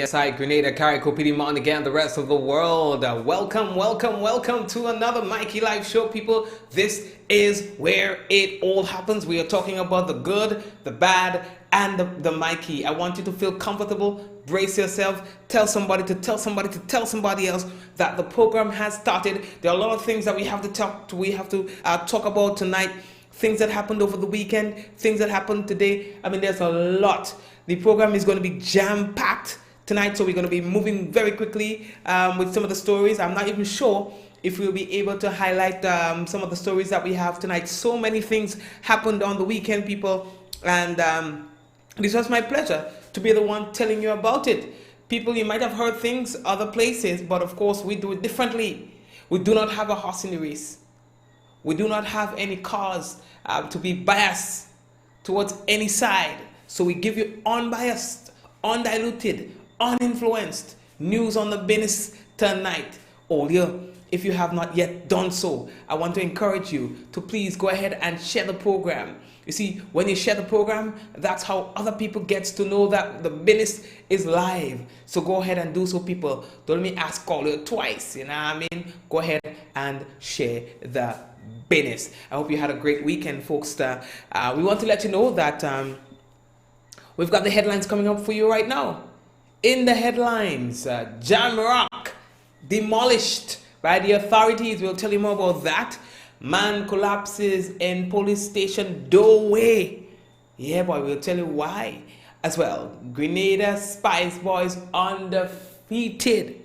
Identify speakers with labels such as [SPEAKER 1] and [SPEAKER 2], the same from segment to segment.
[SPEAKER 1] Yes, I, Grenada, Carrico, Pidi, Monaghan, and the rest of the world. Welcome to another Mikey Live show, people. This is where it all happens. We are talking about the good, the bad, and the Mikey. I want you to feel comfortable. Brace yourself. Tell somebody to tell somebody to tell somebody else that the program has started. There are a lot of things that we have to talk about tonight. Things that happened over the weekend, things that happened today. I mean, there's a lot. The program is going to be jam-packed tonight, so we're going to be moving very quickly with some of the stories. I'm not even sure if we'll be able to highlight some of the stories that we have tonight. So many things happened on the weekend, people, and this was my pleasure to be the one telling you about it. People, you might have heard things other places, but of course we do it differently. We do not have a horse in the race. We do not have any cause to be biased towards any side. So we give you unbiased, undiluted, uninfluenced news on the business tonight. Earlier, if you have not yet done so, I want to encourage you to please go ahead and share the program. You see, when you share the program, that's how other people get to know that the business is live. So go ahead and do so, people. Don't let me ask call you twice, you know what I mean? Go ahead and share the business. I hope you had a great weekend, folks. We want to let you know that we've got the headlines coming up for you right now. In the headlines, Jam Rock demolished by the authorities. We'll tell you more about that. Man collapses in police station doorway. Yeah, boy, we'll tell you why as well. Grenada Spice Boys undefeated.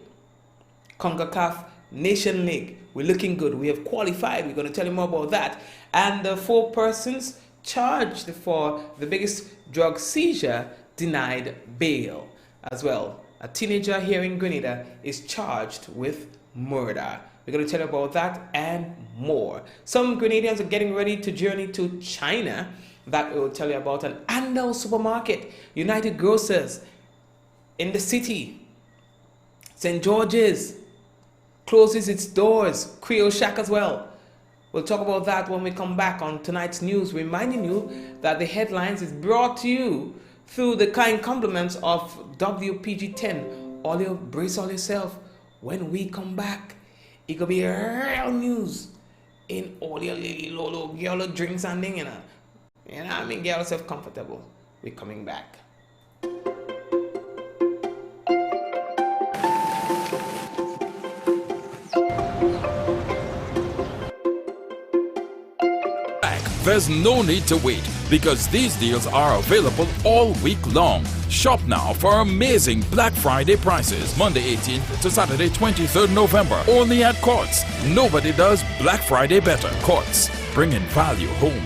[SPEAKER 1] CONCACAF Nation League. We're looking good. We have qualified. We're going to tell you more about that. And the 4 persons charged for the biggest drug seizure denied bail as well. A teenager here in Grenada is charged with murder. We're going to tell you about that and more. Some Grenadians are getting ready to journey to China. That we will tell you about. An Andal supermarket, United Grocers in the city. St. George's closes its doors. Creole Shack as well. We'll talk about that when we come back on tonight's news, reminding you that the headlines is brought to you through the kind compliments of WPG10. All you brace all yourself. When we come back, it could be real news in all your little lolo girl drinks and thing, you know. You know what I mean? Get yourself comfortable. We're coming back.
[SPEAKER 2] There's no need to wait because these deals are available all week long. Shop now for amazing Black Friday prices Monday 18th to Saturday 23rd November only at Courts. Nobody does Black Friday better. Courts, bringing value home.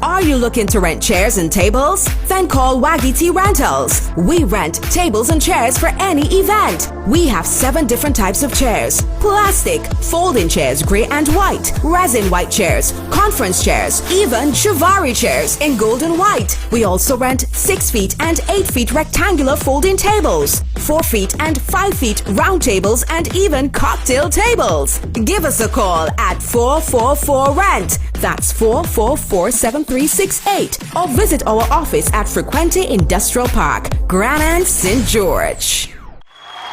[SPEAKER 3] Are you looking to rent chairs and tables? Then call Waggy T Rentals. We rent tables and chairs for any event. We have 7 different types of chairs: plastic, folding chairs, gray and white, resin white chairs, conference chairs, even Chivari chairs in gold and white. We also rent 6 feet and 8 feet rectangular folding tables, 4 feet and 5 feet round tables, and even cocktail tables. Give us a call at 444-RENT. That's 444-7368. Or visit our office at Frequente Industrial Park, Granite, St. George.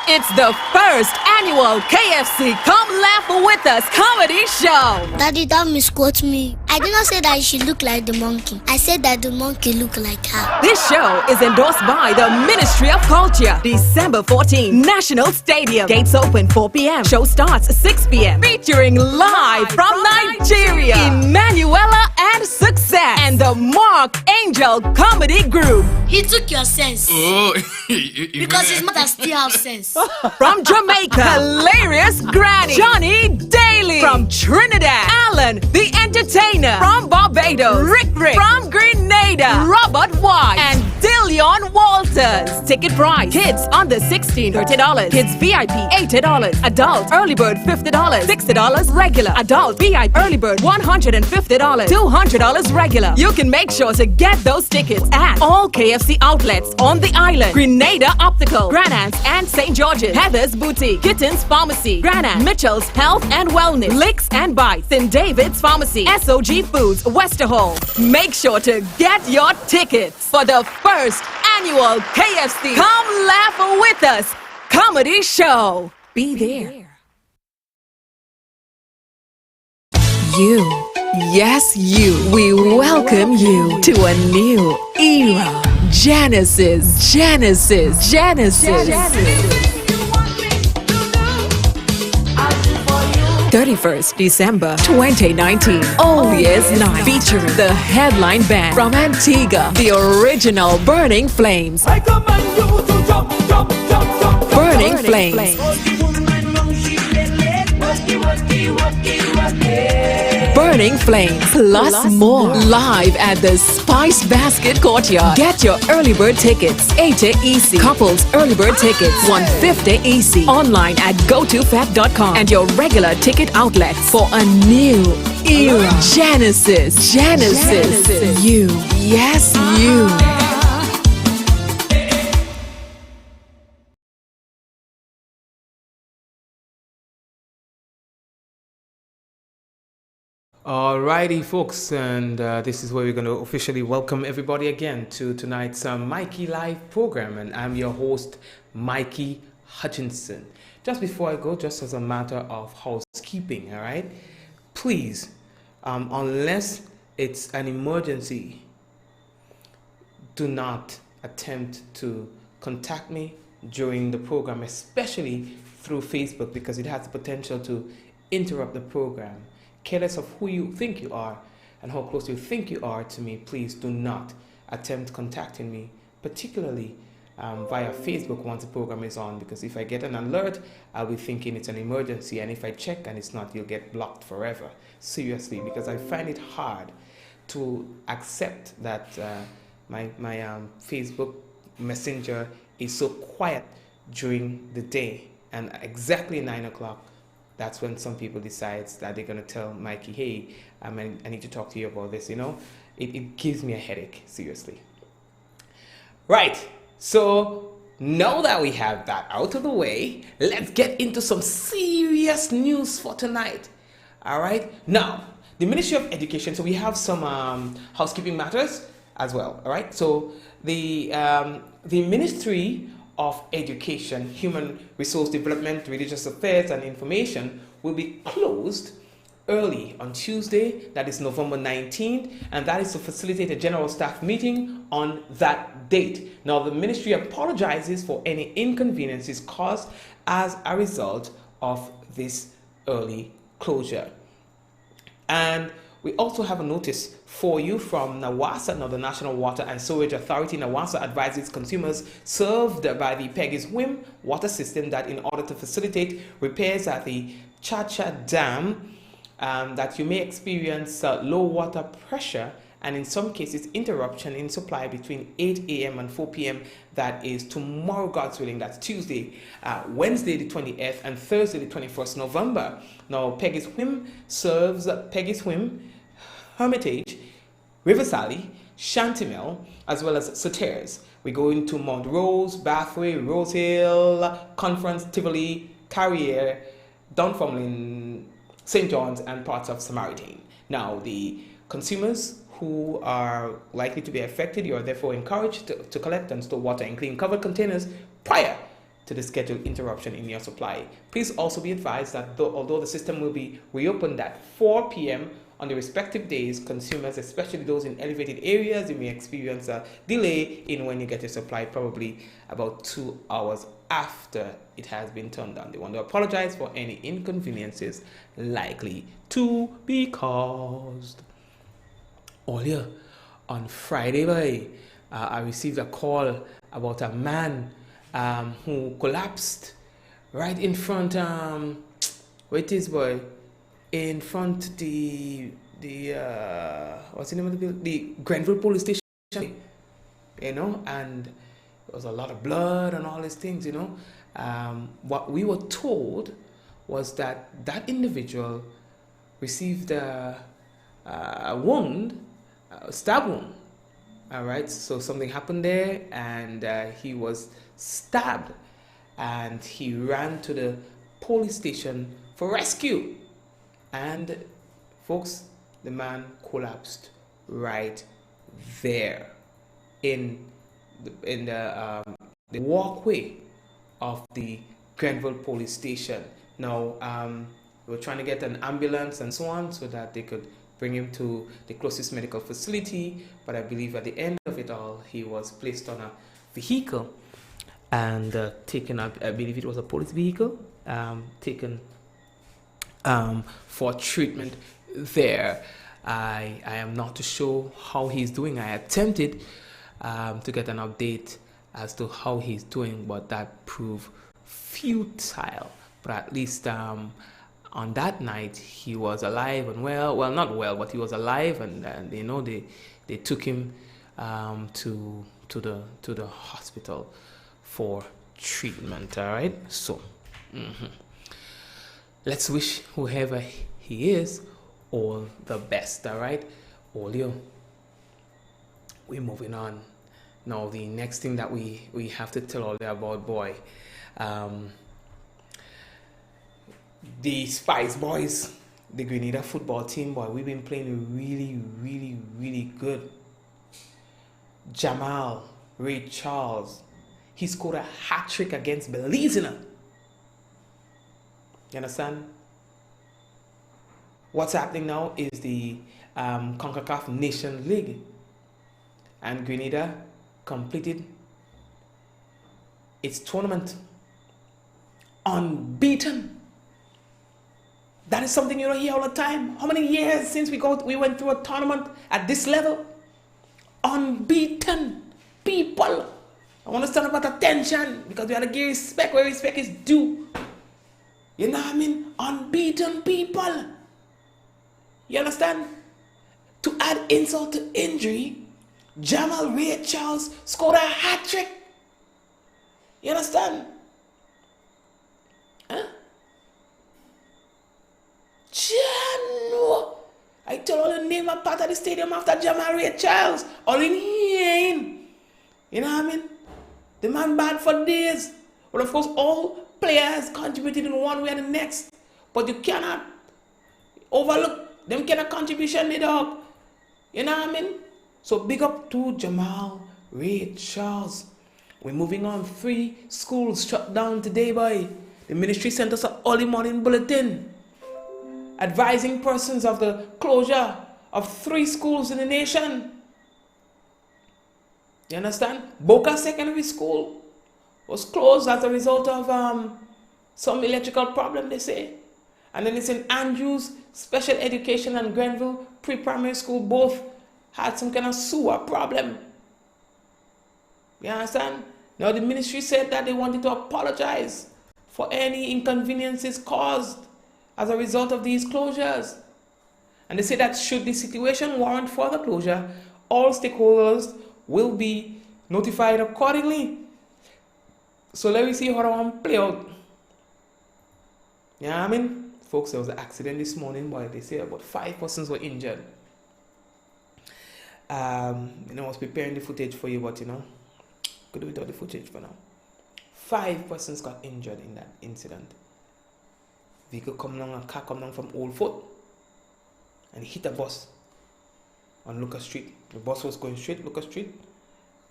[SPEAKER 4] It's the first annual KFC Come Laugh With Us comedy show.
[SPEAKER 5] Daddy, don't misquote me. I did not say that she looked like the monkey. I said that the monkey looked like her.
[SPEAKER 4] This show is endorsed by the Ministry of Culture. December 14, National Stadium. Gates open 4 p.m. Show starts 6 p.m. Featuring live from Nigeria, Emanuela and Success, and the Mark Angel Comedy Group.
[SPEAKER 5] He took your sense.
[SPEAKER 6] Oh,
[SPEAKER 5] because his mother still have sense.
[SPEAKER 4] From Jamaica, Hilarious Granny, Johnny Daly. From Trinidad, Alan the Entertainer. From Barbados, Rick. From Grenada, Robert White and Dillion Walters. Ticket price: kids under 16, $30. Kids VIP, $80. Adult early bird, $50. $60 regular. Adult VIP early bird, $150. $200 regular. You can make sure to get those tickets at all KFC outlets on the island: Grenada Optical, Granance and St. George's, Heather's Boutique, Kittens Pharmacy, Granance, Mitchell's Health and Wellness, Licks and Bites, St. David's Pharmacy, SOG Foods, Westerhall. Make sure to get your tickets for the first annual KFC Come Laugh With Us comedy show. Be there. You, yes you, we welcome you to a new era. Genesis. 31st December 2019, All Year's Night, featuring the headline band from Antigua, the original Burning Flames.
[SPEAKER 6] I command you to jump.
[SPEAKER 4] Burning Flames. Burning Flames, plus more, live at the Spice Basket Courtyard. Get your early bird tickets, 80 EC. Couples early bird tickets, 150 EC. Online at gotofet.com and your regular ticket outlets for a new era. Genesis. You, yes you.
[SPEAKER 1] Alrighty, folks, and this is where we're going to officially welcome everybody again to tonight's Mikey Live program, and I'm your host, Mikey Hutchinson. Just before I go, just as a matter of housekeeping, all right, please, unless it's an emergency, do not attempt to contact me during the program, especially through Facebook, because it has the potential to interrupt the program. Careless of who you think you are and how close you think you are to me, please do not attempt contacting me, particularly via Facebook once the program is on, because if I get an alert, I'll be thinking it's an emergency, and if I check and it's not, you'll get blocked forever. Seriously, because I find it hard to accept that my Facebook Messenger is so quiet during the day, and exactly 9 o'clock, that's when some people decide that they're going to tell Mikey, hey, I need to talk to you about this, you know. It gives me a headache, seriously. Right, so now that we have that out of the way, let's get into some serious news for tonight. All right, now, the Ministry of Education, so we have some housekeeping matters as well, all right. So the Ministry of Education, Human Resource Development, Religious Affairs and Information will be closed early on Tuesday, that is November 19th, and that is to facilitate a general staff meeting on that date. Now, the ministry apologizes for any inconveniences caused as a result of this early closure. And we also have a notice for you from NAWASA. Now, the National Water and Sewerage Authority, NAWASA, advises consumers served by the Peggy's Whim water system that in order to facilitate repairs at the Chacha Dam, that you may experience low water pressure and in some cases interruption in supply between 8 a.m. and 4 p.m. That is tomorrow, God's willing. That's Tuesday, Wednesday the 20th, and Thursday the 21st November. Now, Peggy's Whim serves Peggy's Whim, Hermitage, River Sally, Shantimel, as well as Soteres. We go into Mount Rose, Bathway, Rose Hill, Conference, Tivoli, Carriere, Dunfermline, St. John's, and parts of Samaritan. Now, the consumers who are likely to be affected, you are therefore encouraged to collect and store water in clean covered containers prior to the scheduled interruption in your supply. Please also be advised that although the system will be reopened at 4 p.m. on the respective days, consumers, especially those in elevated areas, you may experience a delay in when you get your supply, probably about 2 hours after it has been turned on. They want to apologize for any inconveniences likely to be caused. Earlier on Friday, I received a call about a man who collapsed right in front, where it is, boy, in front the what's the name of the building? The Grenville Police Station, you know, and there was a lot of blood and all these things, you know. What we were told was that that individual received a wound, a stab wound. All right, so something happened there, and he was stabbed, and he ran to the police station for rescue. And folks, the man collapsed right there in the walkway of the Grenville police station. Now, we were trying to get an ambulance and so on so that they could bring him to the closest medical facility, but I believe at the end of it all, he was placed on a vehicle and taken up, I believe it was a police vehicle, taken for treatment there. I am not too sure how he's doing. I attempted to get an update as to how he's doing, but that proved futile. But at least on that night he was alive and well, not well, but he was alive, and you know, they took him to the hospital for treatment. All right, so let's wish whoever he is all the best. All right, Olio, we're moving on now. The next thing that we have to tell all about, boy, the Spice Boys, the Grenada football team, boy, we've been playing really good. Jamal Ray Charles, he scored a hat-trick against Belize. You understand? What's happening now is the CONCACAF Nation League, and Grenada completed its tournament unbeaten. That is something you don't hear all the time. How many years since we went through a tournament at this level? Unbeaten. People, I want to stand up at attention because we have to give respect where respect is due. You know what I mean? Unbeaten people. You understand? To add insult to injury, Jamal Ray Charles scored a hat-trick. You understand? Huh? Jano. I told all the name of part of the stadium after Jamal Ray Charles. All in here. You know what I mean? The man bad for days. Well, of course, all players contributed in one way or the next. But you cannot overlook them kind of contribution, they dog. You know what I mean? So big up to Jamal Ray Charles. We're moving on. 3 schools shut down today, boy. The ministry sent us an early morning bulletin advising persons of the closure of 3 schools in the nation. You understand? Boca Secondary School was closed as a result of some electrical problem, they say. And then it's in Andrews Special Education and Grenville Pre-Primary School both had some kind of sewer problem. You understand? Now the ministry said that they wanted to apologize for any inconveniences caused as a result of these closures. And they say that should the situation warrant further closure, all stakeholders will be notified accordingly. So let me see how that one play out. You know what I mean? Folks, there was an accident this morning, boy. They say about 5 persons were injured. I was preparing the footage for you, but could do without the footage for now. 5 persons got injured in that incident. Vehicle come along, a car come along from Old Fort and hit a bus on Lucas Street. The bus was going straight Lucas Street.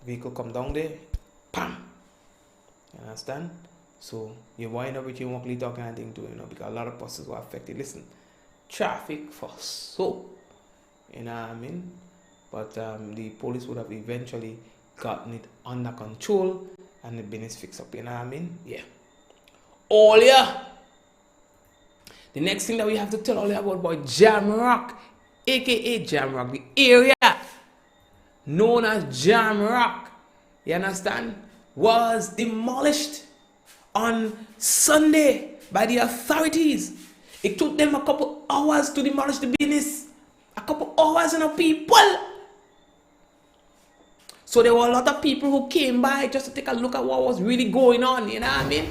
[SPEAKER 1] Vehicle come down there, pam. You understand? So you wind up with your walk little kind of thing too, because a lot of buses were affected. Listen, traffic for so, you know what I mean? But the police would have eventually gotten it under control and the business fixed up, you know what I mean? Yeah. All yeah. The next thing that we have to tell all you about Jamrock, aka Jamrock, the area known as Jamrock, you understand, was demolished on Sunday by the authorities. It took them a couple hours to demolish the business. A couple hours, people. So there were a lot of people who came by just to take a look at what was really going on, you know what I mean?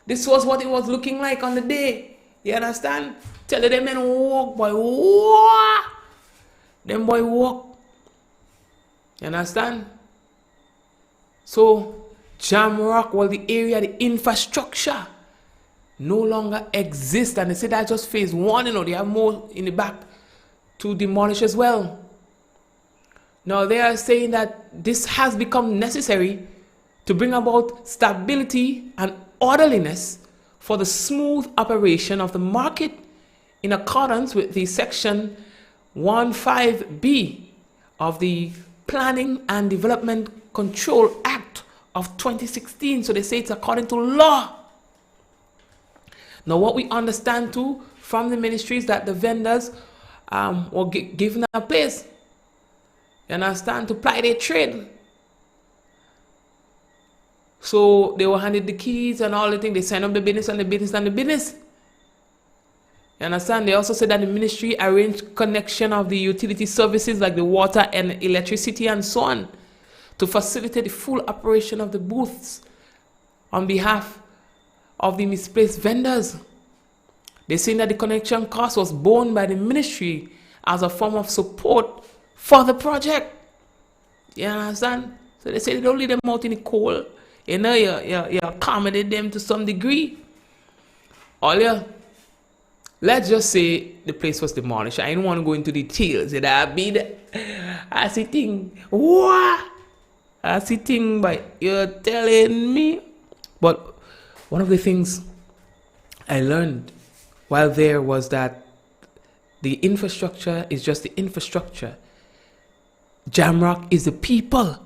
[SPEAKER 1] This was what it was looking like on the day. You understand? Tell them men walk, boy, walk. Them boy walk. You understand? So Jamrock, well, the area, the infrastructure no longer exists. And they say that's just phase 1, they have more in the back to demolish as well. Now they are saying that this has become necessary to bring about stability and orderliness for the smooth operation of the market in accordance with the section 15B of the Planning and Development Control Act of 2016. So they say it's according to law. Now what we understand too from the ministry is that the vendors were given a place, you understand, to ply their trade. So they were handed the keys and all the things. They signed up the business and the business and the business. You understand? They also said that the ministry arranged connection of the utility services like the water and electricity and so on to facilitate the full operation of the booths on behalf of the misplaced vendors. They saying that the connection cost was borne by the ministry as a form of support for the project. You understand? So they say they don't leave them out in the cold. You know, you accommodate them to some degree. Let's just say the place was demolished. I don't want to go into details. I see thing. What? I see thing, but you're telling me. But one of the things I learned while there was that the infrastructure is just the infrastructure. Jamrock is the people.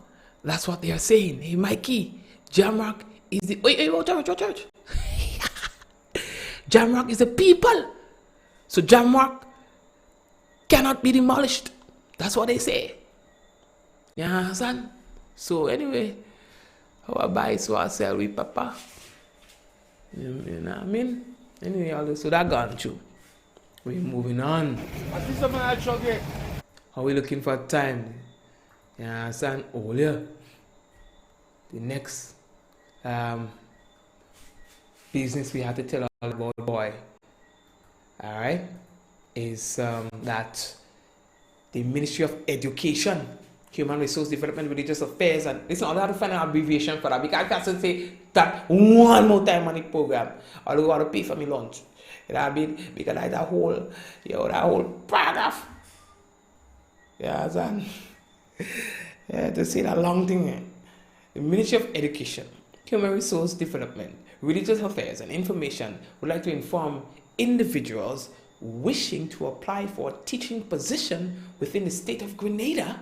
[SPEAKER 1] That's what they are saying. Hey, Mikey, Jamrock is the... Wait, church. Jamrock is the people. So Jamrock cannot be demolished. That's what they say. You understand? So anyway, our buy so I sell with Papa. You know what I mean? Anyway, so that gone through. We're moving on. How we looking for time? You understand? Oh yeah. The next business we have to tell about, boy, all right, is that the Ministry of Education, Human Resource Development, Religious Affairs, and listen, I have to find an abbreviation for that because I can't say that one more time on the program. I don't want to pay for my lunch. You know what I mean? Because I that whole paragraph. Yeah, son. Yeah, to say that long thing. The Ministry of Education, Human Resource Development, Religious Affairs, and Information would like to inform individuals wishing to apply for a teaching position within the state of Grenada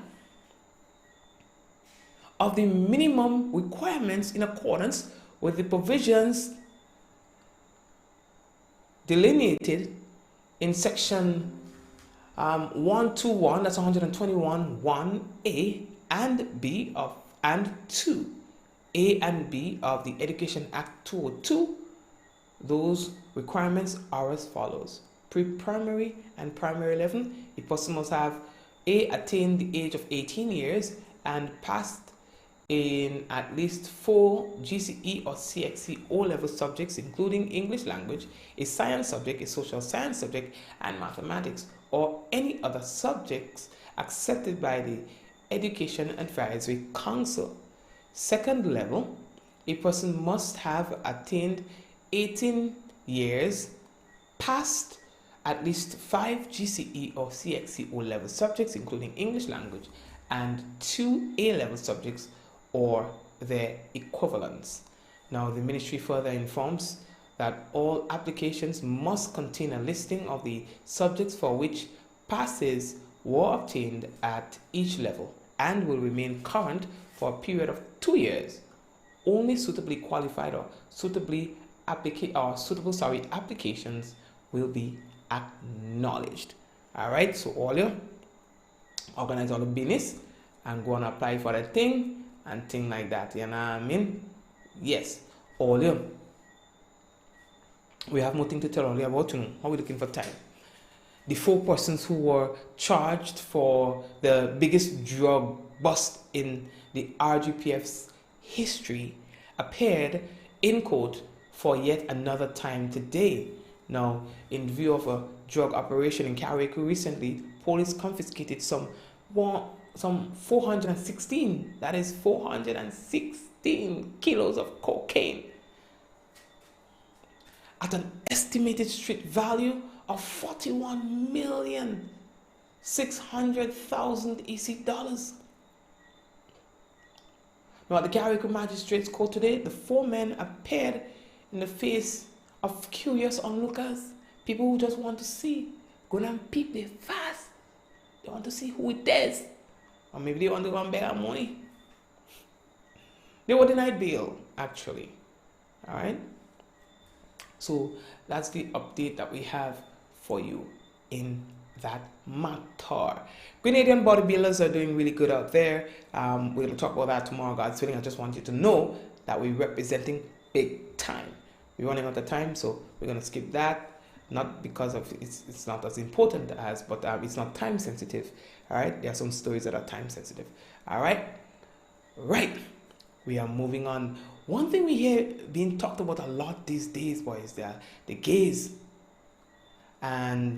[SPEAKER 1] of the minimum requirements in accordance with the provisions delineated in section 121, that's 121, 1A and B of and 2, A and B of the Education Act 202. Those requirements are as follows. Pre-primary and primary level, a person must have attained the age of 18 years and passed in at least 4 GCE or CXC O-level subjects, including English language, a science subject, a social science subject, and mathematics, or any other subjects accepted by the Education Advisory Council. Second level, a person must have attained 18 years, passed at least 5 GCE or CXC O-level subjects, including English language, and 2 A-level subjects or their equivalents. Now, the ministry further informs that all applications must contain a listing of the subjects for which passes were obtained at each level and will remain current for a period of 2 years. Only suitably qualified or suitable applications will be acknowledged. All right, so all you organize all the business and go and apply for the thing and thing like that. You know what I mean? Yes, all you. We have nothing to tell only about, you know, how we looking for time. The 4 persons who were charged for the biggest drug bust in the RGPF's history appeared in court for yet another time today. Now, in view of a drug operation in Carriacou recently, police confiscated some 416, that is 416 kilos of cocaine at an estimated street value of $41,600,000 EC dollars. Now, at the Garrick Magistrates Court today, the 4 men appeared in the face of curious onlookers, people who just want to see, go and peep there fast. They want to see who it is. Or maybe they want to go and beg our money. They were denied bail, actually. All right? So that's the update that we have for you in that matter. Grenadian bodybuilders are doing really good out there. We'll talk about that tomorrow, God's willing. I just want you to know that we're representing big time. We're running out of time, so we're going to skip that. Not because of it's not as important as, but it's not time sensitive. All right, there are some stories that are time sensitive. All right, we are moving on. One thing we hear being talked about a lot these days, boys, the gays and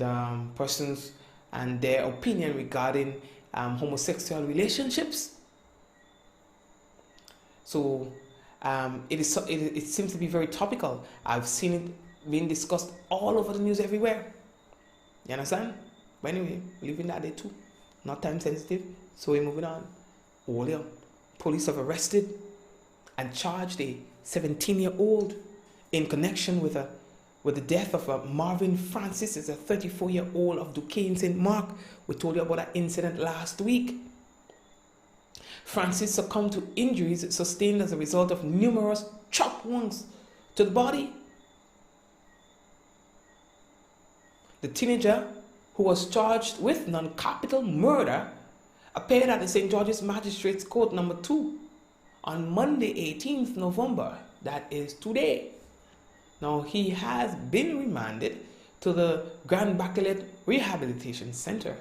[SPEAKER 1] persons and their opinion regarding homosexual relationships. So it seems to be very topical. I've seen it being discussed all over the news everywhere. You understand? But anyway, leaving that there too. Not time sensitive, so we're moving on. Earlier, police have arrested and charged a 17-year-old in connection with the death of Marvin Francis, is a 34-year-old of Duquesne, St. Mark. We told you about that incident last week. Francis succumbed to injuries sustained as a result of numerous chop wounds to the body. The teenager, who was charged with non-capital murder, appeared at the St. George's Magistrates Court number 2 on Monday, 18th November. That is today. Now, he has been remanded to the Grand Bachelet Rehabilitation Center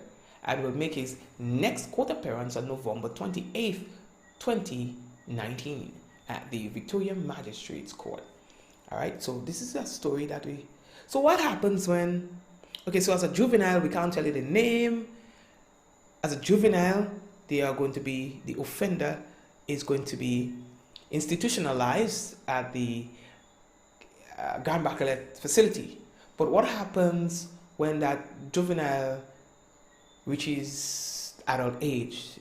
[SPEAKER 1] and will make his next court appearance on November 28th, 2019 at the Victoria Magistrates Court. All right, so this is a story that we... So what happens when... Okay, so as a juvenile, we can't tell you the name. As a juvenile, they are going to be... The offender is going to be institutionalized at the Grand Bachelet facility. But what happens when that juvenile reaches adult age?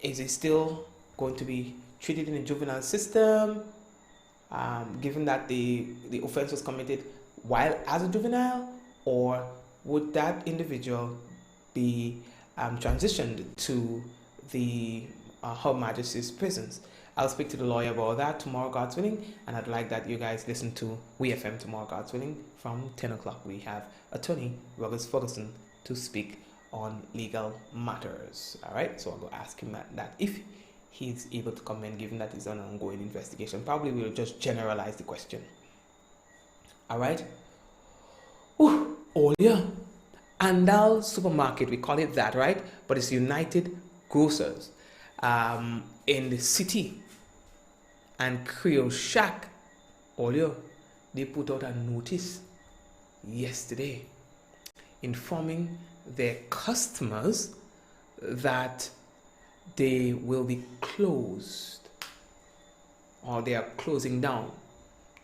[SPEAKER 1] Is he still going to be treated in the juvenile system, given that the offense was committed while as a juvenile, or would that individual be transitioned to the Her Majesty's prisons? I'll speak to the lawyer about that tomorrow, God's willing, and I'd like that you guys listen to WeFM tomorrow, God's willing, from 10 o'clock. We have attorney Ruggers Ferguson to speak on legal matters. All right, so I'll go ask him that if he's able to come in, given that it's an ongoing investigation. Probably we'll just generalize the question. All right. Oh yeah, Andal Supermarket, we call it that, right? But it's United Grocers in the city, and Creole Shack, Olio, they put out a notice yesterday informing their customers that they will be closed, or they are closing down.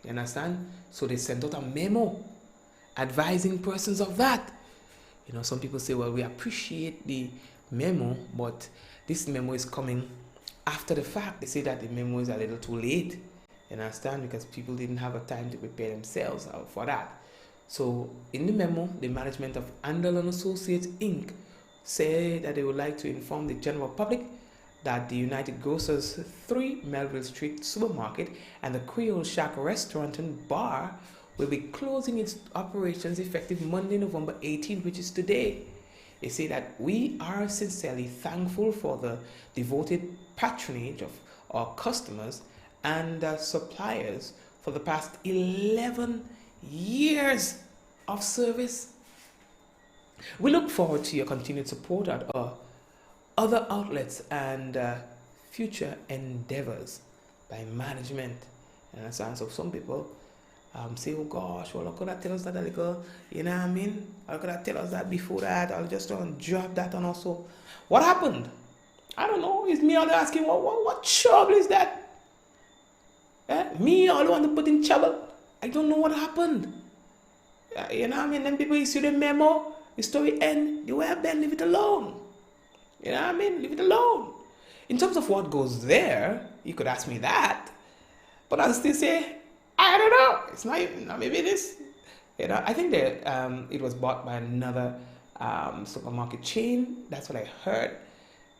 [SPEAKER 1] You understand? So they sent out a memo advising persons of that. You know, some people say, well, we appreciate the memo, but this memo is coming after the fact. They say that the memo is a little too late. You understand? Because people didn't have a time to prepare themselves for that. So in the memo, the management of Andal and Associates Inc. say that they would like to inform the general public that the United Grocers 3 Melville Street Supermarket and the Creole Shack Restaurant and Bar will be closing its operations effective Monday, November 18th, which is today. They say that we are sincerely thankful for the devoted patronage of our customers and suppliers for the past 11 years of service. We look forward to your continued support at our other outlets and future endeavors by management. And so some people say, oh gosh, well, could I tell us that a little, you know what I mean? Or could I tell us that before that? I'll just drop that on also. What happened? I don't know. It's me all asking, what trouble is that? Me all want to put in trouble. I don't know what happened. You know what I mean? Then people issue the memo, the story end. The way then leave it alone. You know what I mean? Leave it alone. In terms of what goes there, you could ask me that, but I'll still say, I don't know. It's not maybe this. I think that it was bought by another supermarket chain. That's what I heard.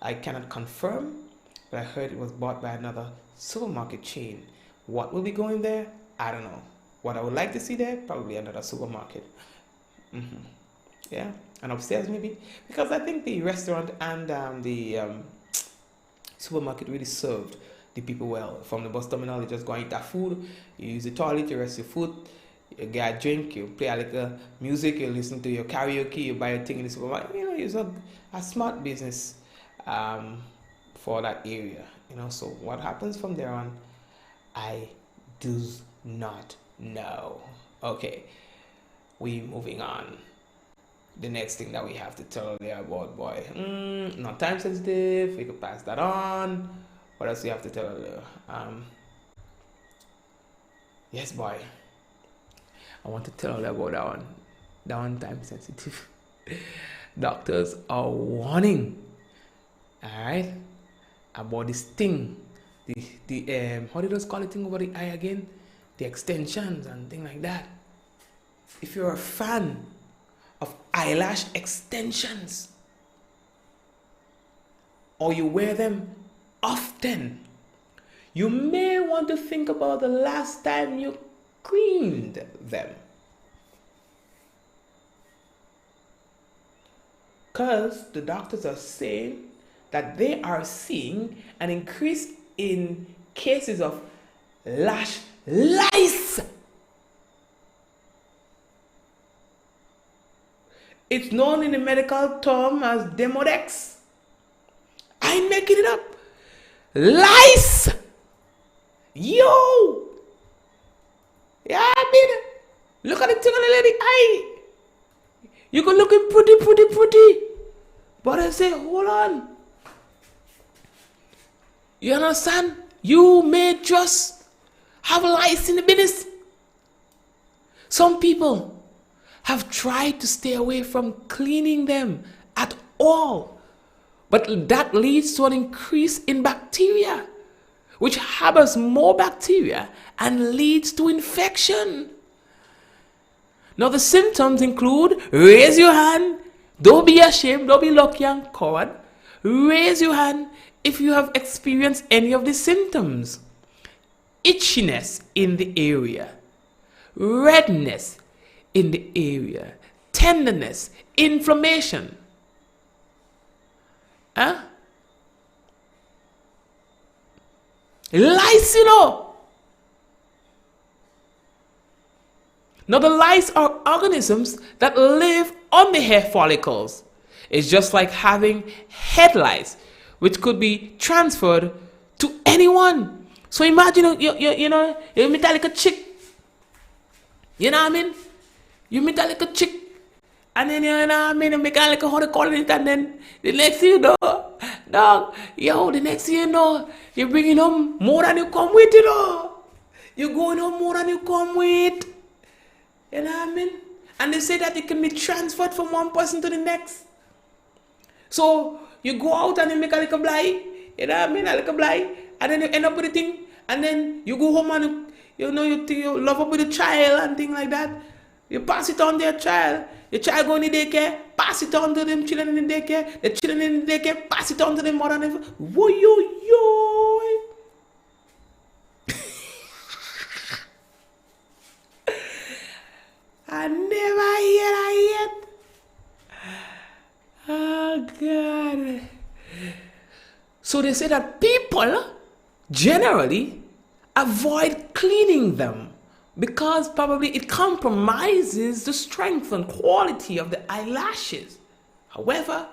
[SPEAKER 1] I cannot confirm, but I heard it was bought by another supermarket chain. What will be going there? I don't know. What I would like to see there, probably another supermarket. Yeah, and upstairs maybe, because I think the restaurant and the supermarket really served the people well. From the bus terminal, you just go and eat that food, you use the toilet, you rest your foot, you get a drink, you play a little music, you listen to your karaoke, you buy a thing in the supermarket. It's a smart business for that area. So what happens from there on, I do not know. Okay, we moving on. The next thing that we have to tell you about, boy, not time sensitive. We could pass that on. What else do you have to tell you? Yes, boy. I want to tell you about that one. That one time sensitive. Doctors are warning. All right, about this thing. The how do you call it thing over the eye again? The extensions and thing like that. If you're a fan of eyelash extensions, or you wear them often, you may want to think about the last time you cleaned them. Because the doctors are saying that they are seeing an increase in cases of lash lice. It's known in the medical term as Demodex. I'm making it up. Lice. Yo. Yeah, I mean, look at the thing on the lady eye. You can look at pretty. But I say, hold on. You understand? You may just have lice in the business. Some people have tried to stay away from cleaning them at all, but that leads to an increase in bacteria, which harbors more bacteria and leads to infection. Now the symptoms include: raise your hand, don't be ashamed, don't be lucky and coward. Raise your hand if you have experienced any of the symptoms: itchiness in the area, redness in the area, tenderness, inflammation. Lice, Now the lice are organisms that live on the hair follicles. It's just like having head lice, which could be transferred to anyone. So imagine you meet like a chick. You know what I mean? You meet like a chick, and then you make like a how to call it, and then the next thing you know, dog, the next thing you know, you're bringing home more than you come with, You're going home more than you come with. You know what I mean? And they say that it can be transferred from one person to the next. So you go out and you make a little blight, a little blight, and then you end up with a thing, and then you go home and you love up with a child and thing like that. You pass it on to your child. Your child go in the daycare, pass it on to them children in the daycare. The children in the daycare, pass it on to them mother and father. Whoa. I never hear that yet. Oh God. So they say that people generally avoid cleaning them because probably it compromises the strength and quality of the eyelashes. However,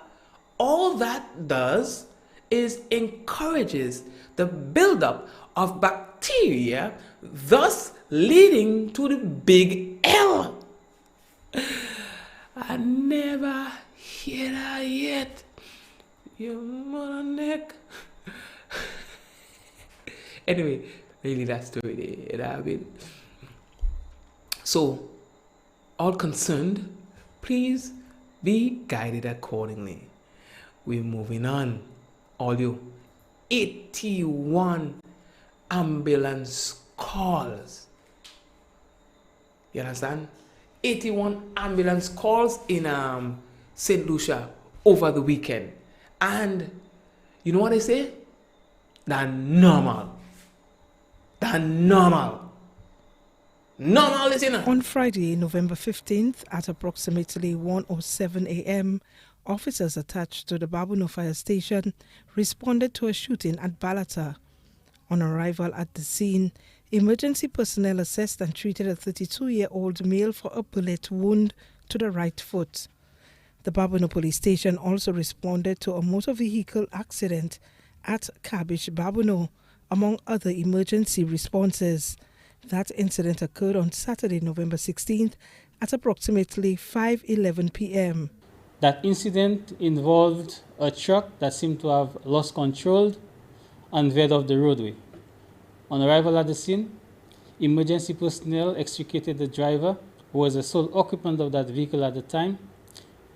[SPEAKER 1] all that does is encourages the buildup of bacteria, thus leading to the big L. I never hear that yet. Your mother neck. Anyway, really that story there. So, all concerned, please be guided accordingly. We're moving on. All you 81 ambulance calls. You understand? 81 ambulance calls in St. Lucia over the weekend. And you know what they say? They're normal. They're normal. Normal, listener.
[SPEAKER 7] On Friday, November 15th, at approximately 1:07 a.m., officers attached to the Babuno fire station responded to a shooting at Balata. On arrival at the scene, emergency personnel assessed and treated a 32-year-old male for a bullet wound to the right foot. The Babuno police station also responded to a motor vehicle accident at Cabbage Babuno, among other emergency responses. That incident occurred on Saturday, November 16th at approximately 5:11 p.m.
[SPEAKER 8] That incident involved a truck that seemed to have lost control and veered off the roadway. On arrival at the scene, emergency personnel extricated the driver, who was the sole occupant of that vehicle at the time.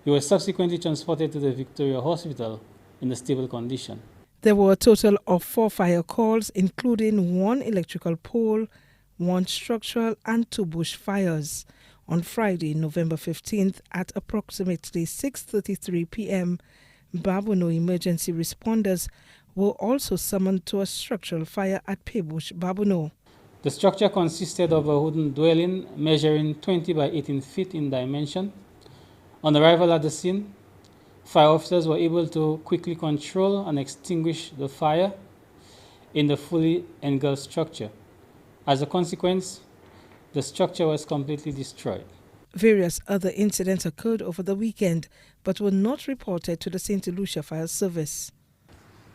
[SPEAKER 8] He was subsequently transported to the Victoria Hospital in a stable condition.
[SPEAKER 7] There were a total of 4 fire calls, including 1 electrical pole, 1 structural and 2 bush fires. On Friday, November 15th at approximately 6:33 p.m., Babuno emergency responders were also summoned to a structural fire at Pebush Babuno.
[SPEAKER 8] The structure consisted of a wooden dwelling measuring 20 by 18 feet in dimension. On arrival at the scene, fire officers were able to quickly control and extinguish the fire in the fully engulfed structure. As a consequence, the structure was completely destroyed.
[SPEAKER 7] Various other incidents occurred over the weekend but were not reported to the St. Lucia Fire Service.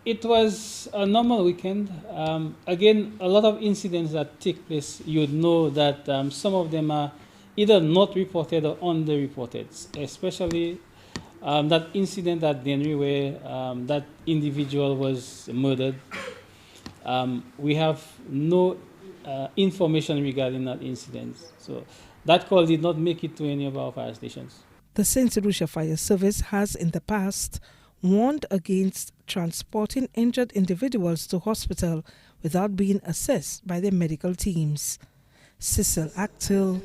[SPEAKER 8] It was a normal weekend. Again, a lot of incidents that take place, you would know that some of them are either not reported or underreported, especially that incident at Denry where that individual was murdered. We have no information regarding that incident. So that call did not make it to any of our fire stations.
[SPEAKER 7] The St. Lucia Fire Service has in the past warned against transporting injured individuals to hospital without being assessed by their medical teams. Cecil Actil,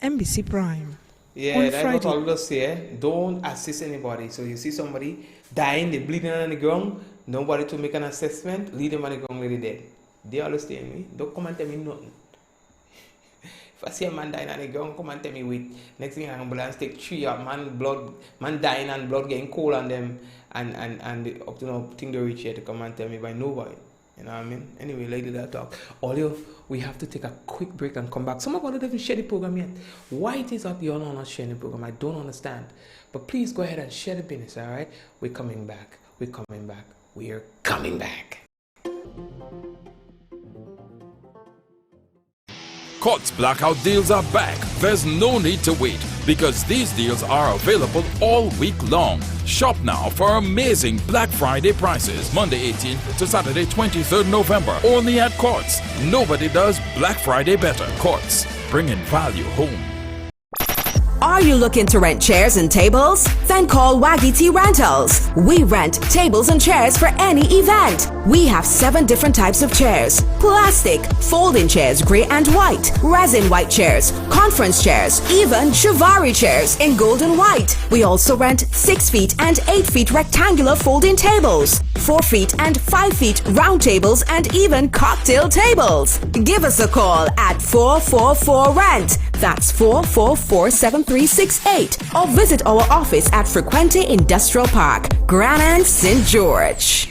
[SPEAKER 7] NBC Prime.
[SPEAKER 1] Yeah, that's what all of us say. Don't assist anybody. So you see somebody dying, they're bleeding on the ground, nobody to make an assessment, leave them on the ground really dead. They understand me. Don't come and tell me nothing. If I see a man dying on the ground, come and tell me wait. Next thing ambulance take 3 up, man dying and blood getting cold on them and they up to now think they reach here to come and tell me by nobody. You know what I mean? Anyway, lady that talk. All we have to take a quick break and come back. Some of us don't even share the program yet. Why it is that you're not sharing the program? I don't understand. But please go ahead and share the business, alright? We're coming back. We're coming back. We're coming back.
[SPEAKER 2] Courts blackout deals are back. There's no need to wait because these deals are available all week long. Shop now for amazing Black Friday prices Monday 18th to Saturday 23rd November. Only at Courts. Nobody does Black Friday better. Courts, bringing value home.
[SPEAKER 3] Are you looking to rent chairs and tables? Then call Waggy T Rentals. We rent tables and chairs for any event. We have 7 different types of chairs: plastic, folding chairs, grey and white, resin white chairs, conference chairs, even Shivari chairs in gold and white. We also rent 6 feet and 8 feet rectangular folding tables, 4 feet and 5 feet round tables, and even cocktail tables. Give us a call at 444-RENT. That's 444-7368. Or visit our office at Frequente Industrial Park, Granite, St. George.